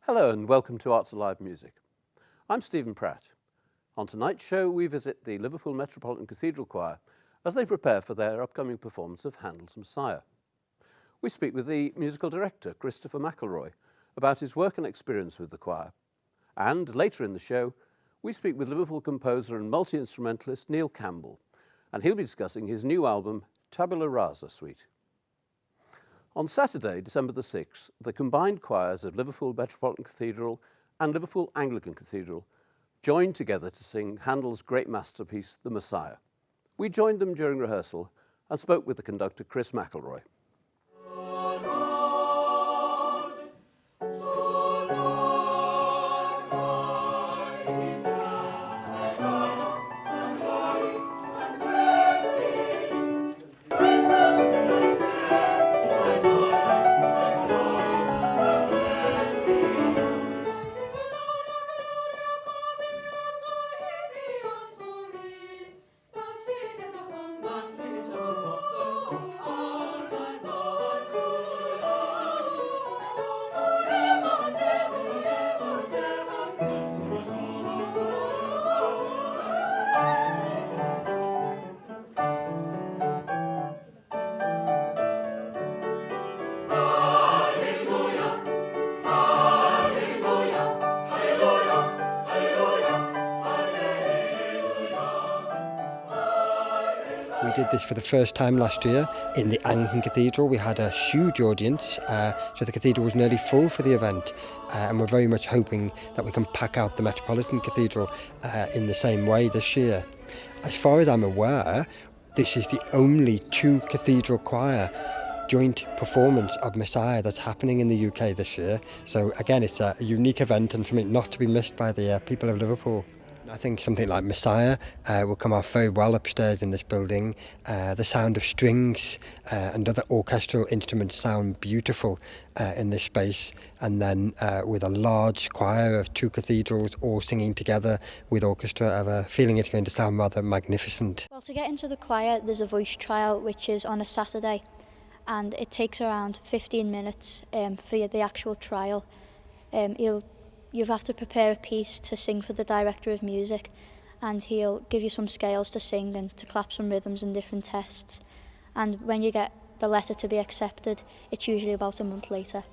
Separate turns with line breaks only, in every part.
Hello and welcome to Arts Alive Music. I'm Stephen Pratt. On tonight's show we visit the Liverpool Metropolitan Cathedral Choir as they prepare for their upcoming performance of Handel's Messiah. We speak with the musical director, Christopher McElroy, about his work and experience with the choir. And later in the show, we speak with Liverpool composer and multi-instrumentalist Neil Campbell, and he'll be discussing his new album, Tabula Rasa Suite. On Saturday, December the 6th, the combined choirs of Liverpool Metropolitan Cathedral and Liverpool Anglican Cathedral joined together to sing Handel's great masterpiece, The Messiah. We joined them during rehearsal and spoke with the conductor, Chris McElroy.
We did this for the first time last year in the Anglican Cathedral. We had a huge audience, so the cathedral was nearly full for the event, and we're very much hoping that we can pack out the Metropolitan Cathedral in the same way this year. As far as I'm aware, this is the only two cathedral choir joint performance of Messiah that's happening in the UK this year. So again, it's a unique event and something not to be missed by the people of Liverpool. I think something like Messiah will come off very well upstairs in this building. The sound of strings and other orchestral instruments sound beautiful in this space. And then with a large choir of two cathedrals all singing together with orchestra, I have a feeling it's going to sound rather magnificent.
Well, to get into the choir, there's a voice trial which is on a Saturday, and it takes around 15 minutes for the actual trial. You'll have to prepare a piece to sing for the director of music, and he'll give you some scales to sing and to clap some rhythms and different tests. And when you get the letter to be accepted, it's usually about a month later.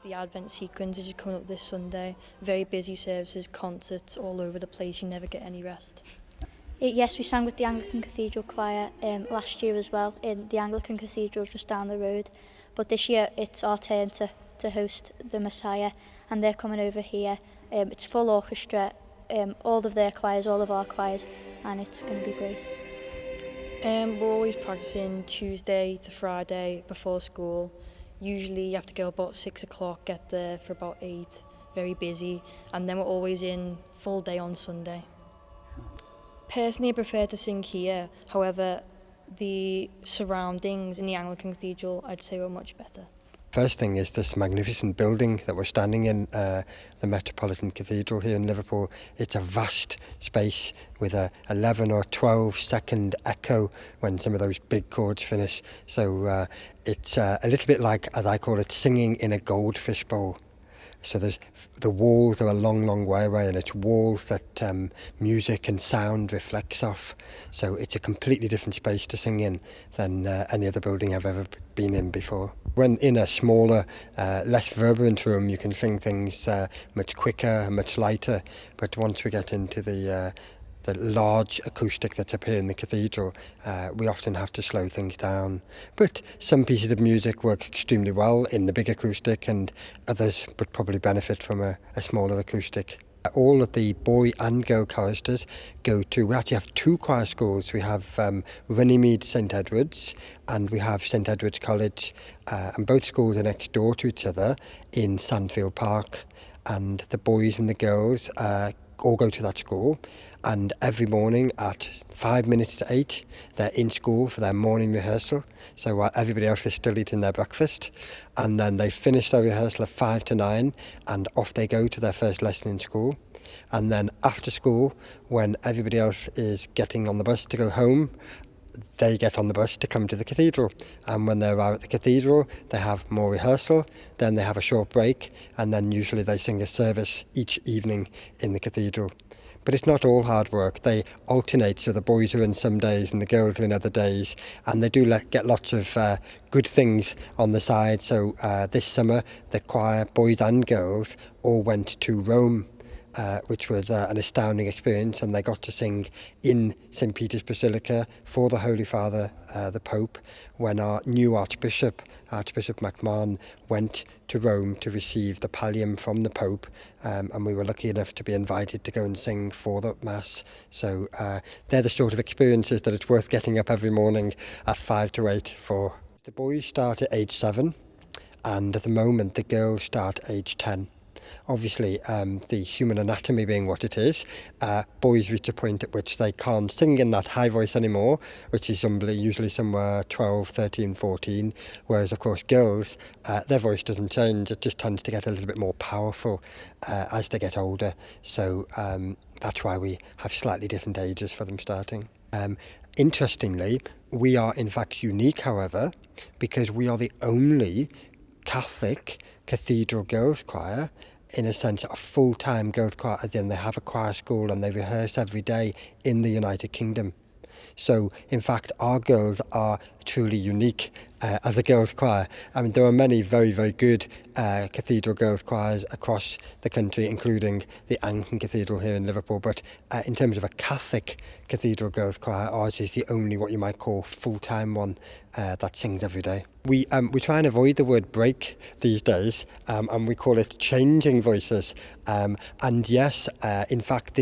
The Advent sequence is just coming up this Sunday. Very busy services, concerts all over the place. You never get any rest.
Yes, we sang with the Anglican Cathedral Choir last year as well, in the Anglican Cathedral just down the road. But this year it's our turn to host the Messiah, and they're coming over here. It's full orchestra, all of their choirs, all of our choirs, and it's going to be great.
We're always practicing Tuesday to Friday before school. Usually you have to go about 6 o'clock, get there for about 8, very busy, and then we're always in full day on Sunday. Personally, I prefer to sing here. However, the surroundings in the Anglican Cathedral, I'd say, were much better.
First thing is this magnificent building that we're standing in, the Metropolitan Cathedral here in Liverpool. It's a vast space with a 11 or 12 second echo when some of those big chords finish. So it's a little bit like, as I call it, singing in a goldfish bowl. So the walls are a long, long way away, and it's walls that music and sound reflects off. So it's a completely different space to sing in than any other building I've ever been in before. When in a smaller, less vibrant room, you can sing things much quicker, much lighter. But once we get into the large acoustic that's up here in the cathedral, we often have to slow things down. But some pieces of music work extremely well in the big acoustic, and others would probably benefit from a smaller acoustic. All of the boy and girl choristers we actually have two choir schools. We have Runnymede St Edward's, and we have St Edward's College, and both schools are next door to each other in Sandfield Park, and the boys and the girls all go to that school, and every morning at 5 minutes to 8 they're in school for their morning rehearsal, so while everybody else is still eating their breakfast, and then they finish their rehearsal at 5 to 9 and off they go to their first lesson in school. And then after school, when everybody else is getting on the bus to go home, they get on the bus to come to the cathedral. And when they arrive at the cathedral, they have more rehearsal, then they have a short break, and then usually they sing a service each evening in the cathedral. But it's not all hard work. They alternate, so the boys are in some days and the girls are in other days, and they do get lots of good things on the side. So this summer, the choir, boys and girls, all went to Rome, which was an astounding experience, and they got to sing in St. Peter's Basilica for the Holy Father, the Pope, when our new Archbishop MacMahon, went to Rome to receive the pallium from the Pope, and we were lucky enough to be invited to go and sing for the Mass. So they're the sort of experiences that it's worth getting up every morning at 5 to 8 for. The boys start at age 7, and at the moment the girls start age 10. Obviously, the human anatomy being what it is, boys reach a point at which they can't sing in that high voice anymore, which is usually somewhere 12, 13, 14, whereas of course girls, their voice doesn't change, it just tends to get a little bit more powerful as they get older. So that's why we have slightly different ages for them starting. Interestingly, we are in fact unique, however, because we are the only Catholic cathedral girls' choir, in a sense, a full-time girls' choir, as in they have a choir school and they rehearse every day in the United Kingdom. So, in fact, our girls are truly unique as a girls' choir. I mean, there are many very, very good cathedral girls' choirs across the country, including the Anglican Cathedral here in Liverpool. But in terms of a Catholic cathedral girls' choir, ours is the only what you might call full-time one that sings every day. We try and avoid the word break these days, and we call it changing voices. And yes, in fact,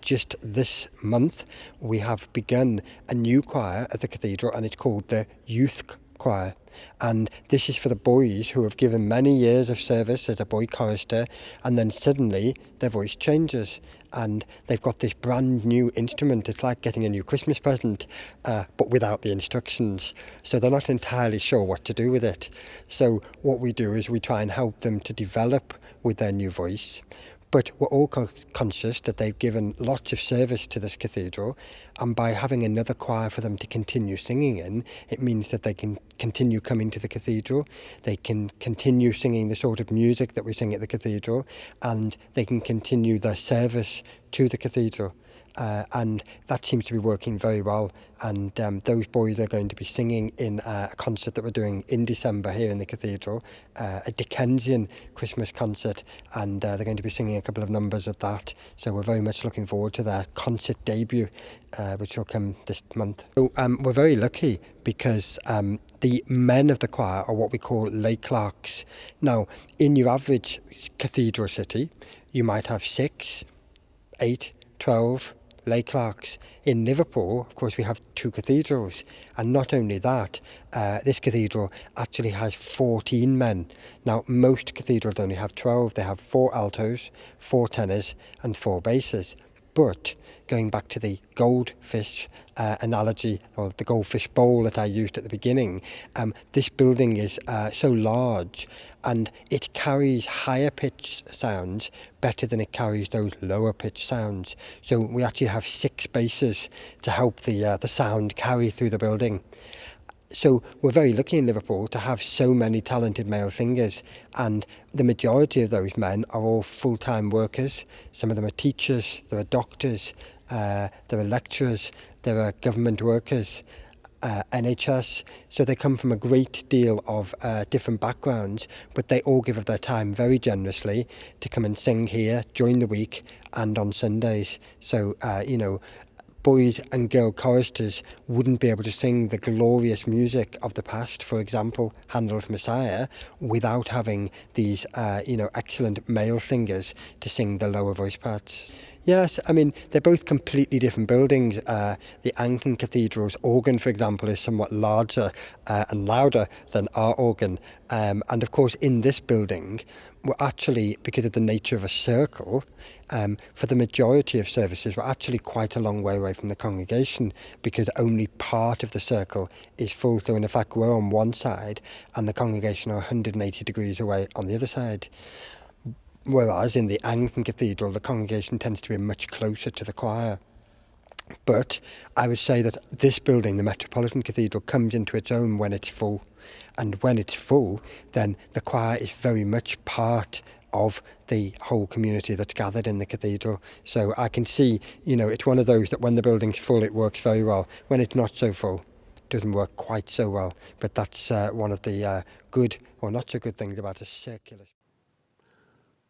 just this month, we have begun a new choir at the cathedral, and it's called the Youth Choir. And this is for the boys who have given many years of service as a boy chorister, and then suddenly their voice changes and they've got this brand new instrument. It's like getting a new Christmas present, but without the instructions. So they're not entirely sure what to do with it. So what we do is we try and help them to develop with their new voice. But we're all conscious that they've given lots of service to this cathedral, and by having another choir for them to continue singing in, it means that they can continue coming to the cathedral, they can continue singing the sort of music that we sing at the cathedral, and they can continue their service to the cathedral. And that seems to be working very well, and those boys are going to be singing in a concert that we're doing in December here in the cathedral, a Dickensian Christmas concert, and they're going to be singing a couple of numbers at that, so we're very much looking forward to their concert debut, which will come this month. So we're very lucky because the men of the choir are what we call lay clerks. Now, in your average cathedral city, you might have 6, 8, 12 lay clerks. In Liverpool, of course, we have 2 cathedrals, and not only that, this cathedral actually has 14 men. Now, most cathedrals only have 12. They have 4 altos, 4 tenors, and 4 basses. But going back to the goldfish analogy, or the goldfish bowl that I used at the beginning, this building is so large, and it carries higher pitched sounds better than it carries those lower pitched sounds. So we actually have 6 basses to help the sound carry through the building. So we're very lucky in Liverpool to have so many talented male singers, and the majority of those men are all full-time workers. Some of them are teachers, there are doctors, there are lecturers, there are government workers, NHS. So they come from a great deal of different backgrounds, but they all give of their time very generously to come and sing here during the week and on Sundays. So, boys and girl choristers wouldn't be able to sing the glorious music of the past, for example, Handel's Messiah, without having these, excellent male singers to sing the lower voice parts. Yes, I mean, they're both completely different buildings. The Anglican Cathedral's organ, for example, is somewhat larger and louder than our organ. And of course, in this building, we're actually, because of the nature of a circle, for the majority of services, we're actually quite a long way away from the congregation, because only part of the circle is full. So in effect, we're on one side and the congregation are 180 degrees away on the other side. Whereas in the Anglican Cathedral, the congregation tends to be much closer to the choir. But I would say that this building, the Metropolitan Cathedral, comes into its own when it's full. And when it's full, then the choir is very much part of the whole community that's gathered in the cathedral. So I can see, it's one of those that when the building's full, it works very well. When it's not so full, it doesn't work quite so well. But that's one of the good or not so good things about a circular.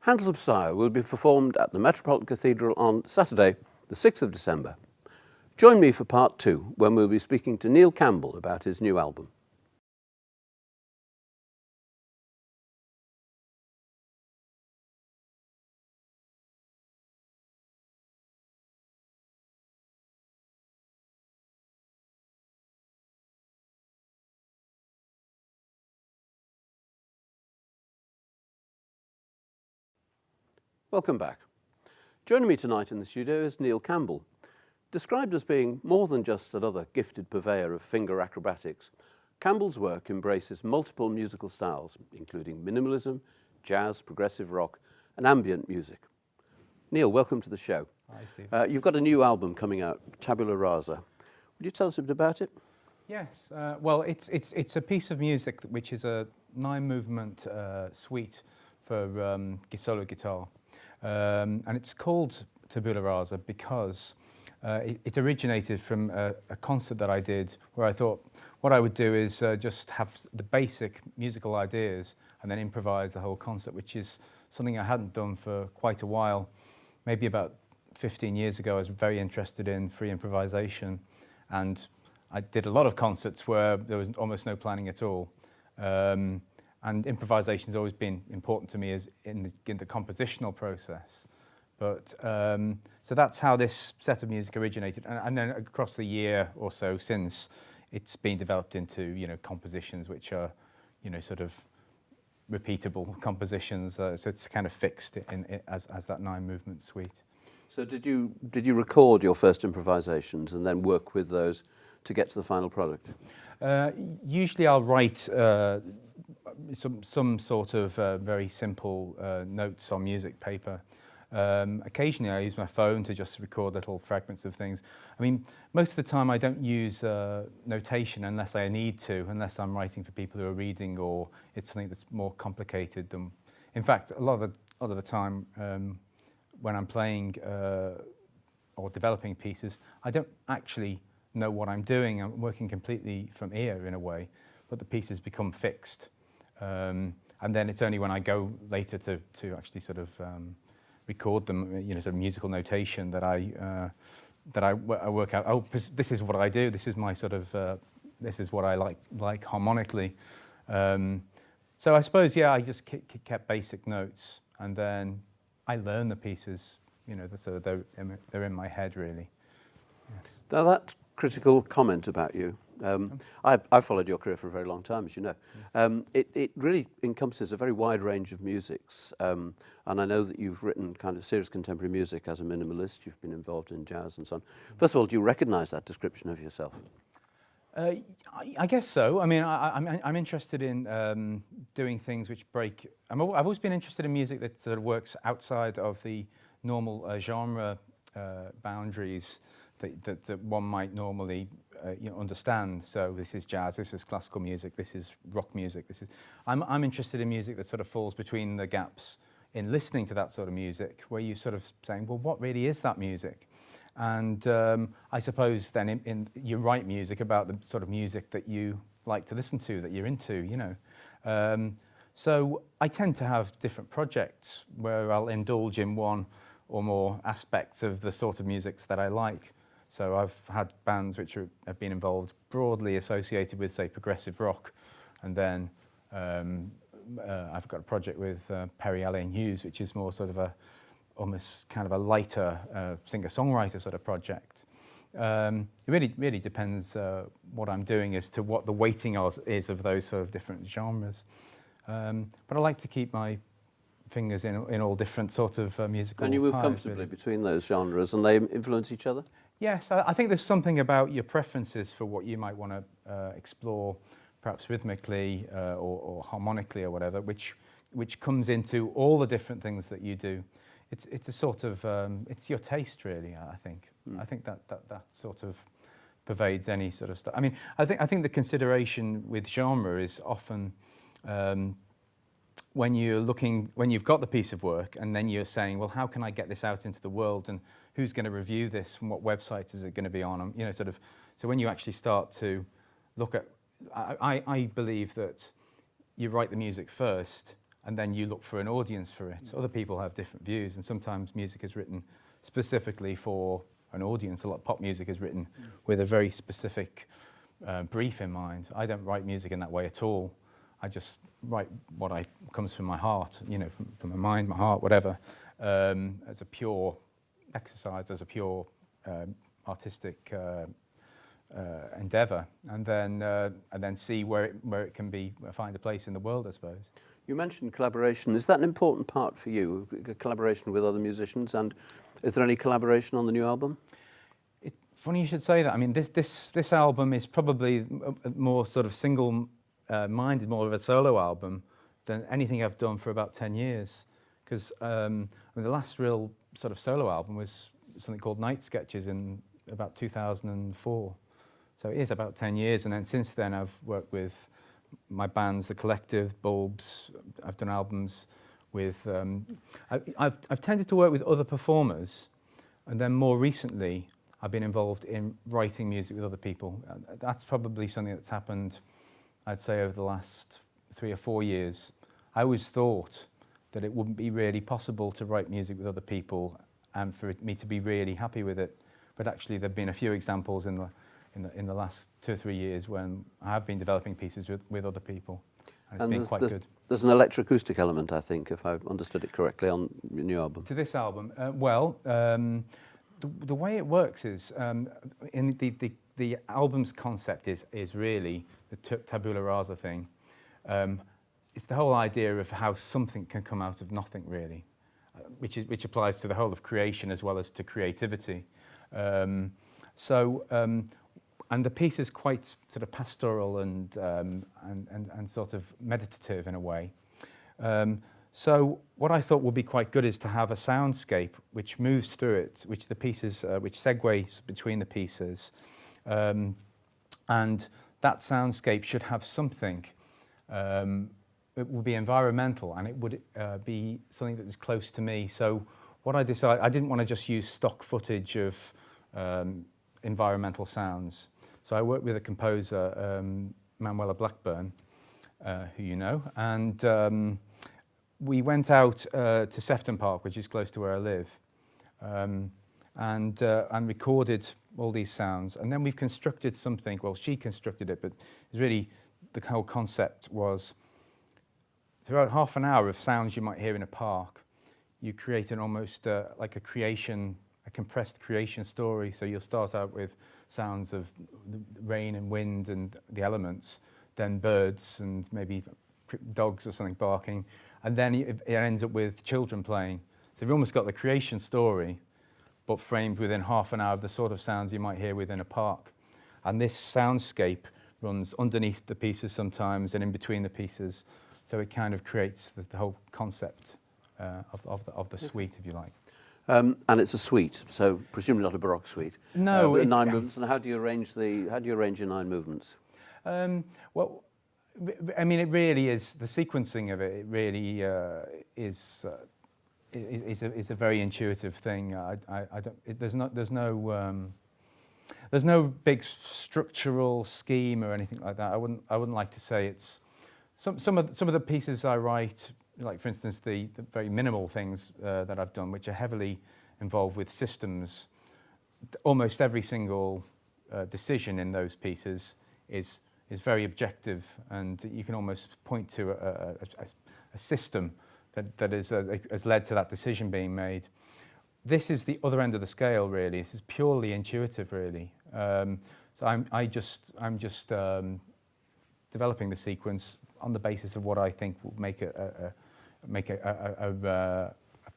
Handel's Messiah will be performed at the Metropolitan Cathedral on Saturday, the 6th of December. Join me for part 2, when we'll be speaking to Neil Campbell about his new album. Welcome back. Joining me tonight in the studio is Neil Campbell. Described as being more than just another gifted purveyor of finger acrobatics, Campbell's work embraces multiple musical styles, including minimalism, jazz, progressive rock, and ambient music. Neil, welcome to the show.
Hi, Steve.
You've got a new album coming out, Tabula Rasa. Would you tell us a bit about it?
Yes. Well, it's a piece of music which is a 9-movement suite for solo guitar, and it's called Tabula Rasa because it originated from a concert that I did where I thought what I would do is just have the basic musical ideas and then improvise the whole concert, which is something I hadn't done for quite a while. Maybe about 15 years ago, I was very interested in free improvisation, and I did a lot of concerts where there was almost no planning at all. And improvisation has always been important to me as in the compositional process. But so that's how this set of music originated, and then across the year or so since, it's been developed into compositions which are sort of repeatable compositions. So it's kind of fixed as that 9-movement suite.
So did you record your first improvisations and then work with those to get to the final product?
Usually I'll write some sort of very simple notes on music paper. Occasionally I use my phone to just record little fragments of things. I mean, most of the time I don't use notation unless I need to, unless I'm writing for people who are reading or it's something that's more complicated than... In fact, a lot of the time when I'm playing or developing pieces, I don't actually know what I'm doing. I'm working completely from ear in a way, but the pieces become fixed. And then it's only when I go later to actually sort of record them, sort of musical notation that I work out. Oh, this is what I do. This is my sort of this is what I like harmonically. So I suppose I just kept basic notes, and then I learn the pieces. So they're in my head really. Yes.
Now that critical comment about you. I've followed your career for a very long time, as you know. It really encompasses a very wide range of musics, and I know that you've written kind of serious contemporary music as a minimalist. You've been involved in jazz and so on. First of all, do you recognise that description of yourself?
I guess so. I mean, I'm interested in doing things which break... I've always been interested in music that sort of works outside of the normal genre boundaries that one might normally understand. So this is jazz, this is classical music, this is rock music. I'm interested in music that sort of falls between the gaps in listening to that sort of music, where you sort of saying, well, what really is that music? And I suppose then you write music about the sort of music that you like to listen to, that you're into, So I tend to have different projects where I'll indulge in one or more aspects of the sort of musics that I like. So I've had bands which have been involved, broadly associated with, say, progressive rock, and then I've got a project with Perry Alleyne Hughes, which is more sort of almost kind of a lighter singer-songwriter sort of project. It really depends what I'm doing as to what the weighting is of those sort of different genres. But I like to keep my fingers in all different sorts of musical
And you move
pies,
comfortably
really.
between those genres, and they influence each other?
Yes, I think there's something about your preferences for what you might want to explore, perhaps rhythmically or harmonically or whatever, which comes into all the different things that you do. it's a sort of it's your taste really. I think I think that sort of pervades any sort of stuff. I mean, I think the consideration with genre is often when you've got the piece of work and then you're saying, well, how can I get this out into the world, and who's going to review this, and what websites is it going to be on? You know, sort of. So when you actually start to look at, I believe that you write the music first, and then you look for an audience for it. Other people have different views, and sometimes music is written specifically for an audience. A lot of pop music is written with a very specific brief in mind. I don't write music in that way at all. I just write what comes from my heart, you know, from my mind, my heart, whatever, as a pure exercise, as a pure artistic endeavour, and then see where it can find a place in the world, I suppose.
You mentioned collaboration. Is that an important part for you, collaboration with other musicians? And is there any collaboration on the new album?
Funny you should say that. I mean, this album is probably more sort of single-minded, more of a solo album than anything I've done for about 10 years. Because I mean, the last real sort of solo album was something called Night Sketches in about 2004. So it is about 10 years. And then since then, I've worked with my bands, The Collective, Bulbs. I've done albums with... I've tended to work with other performers. And then more recently, I've been involved in writing music with other people. That's probably something that's happened, I'd say, over the last 3 or 4 years. I always thought that it wouldn't be really possible to write music with other people and for me to be really happy with it. But actually, there've been a few examples in the last 2 or 3 years when I have been developing pieces with other people. And it's been quite good.
There's an electroacoustic element, I think, if I've understood it correctly, on your new album.
To this album? The way it works is, in the album's concept is really the tabula rasa thing. It's the whole idea of how something can come out of nothing, really, which applies to the whole of creation as well as to creativity. And the piece is quite sort of pastoral and sort of meditative in a way. So what I thought would be quite good is to have a soundscape which moves through it, which segues between the pieces, and that soundscape should have something. It would be environmental, and it would be something that is close to me. So what I decided, I didn't want to just use stock footage of environmental sounds. So I worked with a composer, Manuela Blackburn, who you know, and we went out to Sefton Park, which is close to where I live, and recorded all these sounds. And then we've constructed something, well, she constructed it, but it's really, the whole concept was, throughout half an hour of sounds you might hear in a park, you create an almost like a compressed creation story. So you'll start out with sounds of rain and wind and the elements, then birds and maybe dogs or something barking, and then it ends up with children playing. So you've almost got the creation story, but framed within half an hour of the sort of sounds you might hear within a park. And this soundscape runs underneath the pieces sometimes and in between the pieces, so it kind of creates the whole concept of the suite, if you like.
And it's a suite, so presumably not a Baroque suite.
No,
it's 9 movements. And how do you arrange your 9 movements?
Well, I mean, it really is the sequencing of it. It really is a very intuitive thing. There's no big structural scheme or anything like that. I wouldn't like to say it's some of the pieces I write. Like, for instance, the very minimal things that I've done, which are heavily involved with systems. Almost every single decision in those pieces is very objective, and you can almost point to a system that has led to that decision being made. This is the other end of the scale, really. This is purely intuitive, really. So I'm just developing the sequence on the basis of what I think will make a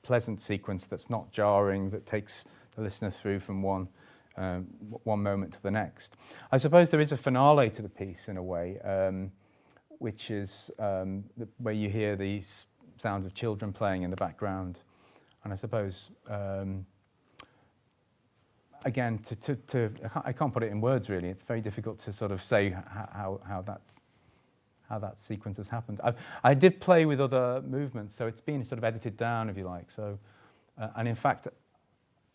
pleasant sequence that's not jarring, that takes the listener through from one moment to the next. I suppose there is a finale to the piece in a way, which is where you hear these sounds of children playing in the background, And I suppose, again, I can't put it in words really. It's very difficult to sort of say how that sequence has happened. I did play with other movements, so it's been sort of edited down, if you like. So, and in fact,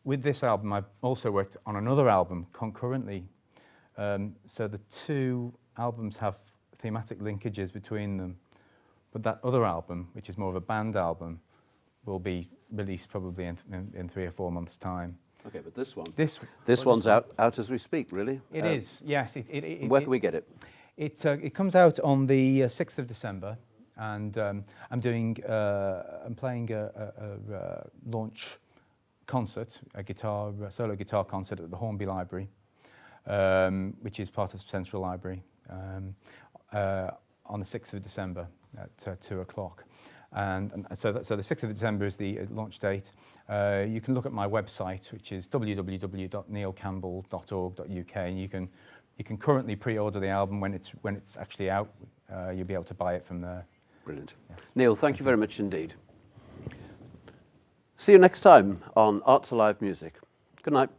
with this album, I've also worked on another album concurrently. So the two albums have thematic linkages between them. But that other album, which is more of a band album, will be released probably in 3 or 4 months' time.
Okay, but this one,
This
one's out as we speak, really.
It is, yes.
Where can we get it?
It comes out on the 6th of December, and I'm playing a launch concert, a solo guitar concert at the Hornby Library, which is part of Central Library, on the 6th of December at 2 o'clock. And so the 6th of December is the launch date. You can look at my website, which is www.neilcampbell.org.uk, and you can currently pre-order the album when it's actually out. You'll be able to buy it from there.
Brilliant. Yeah. Neil, thank you very much indeed. See you next time on Arts Alive Music. Good night.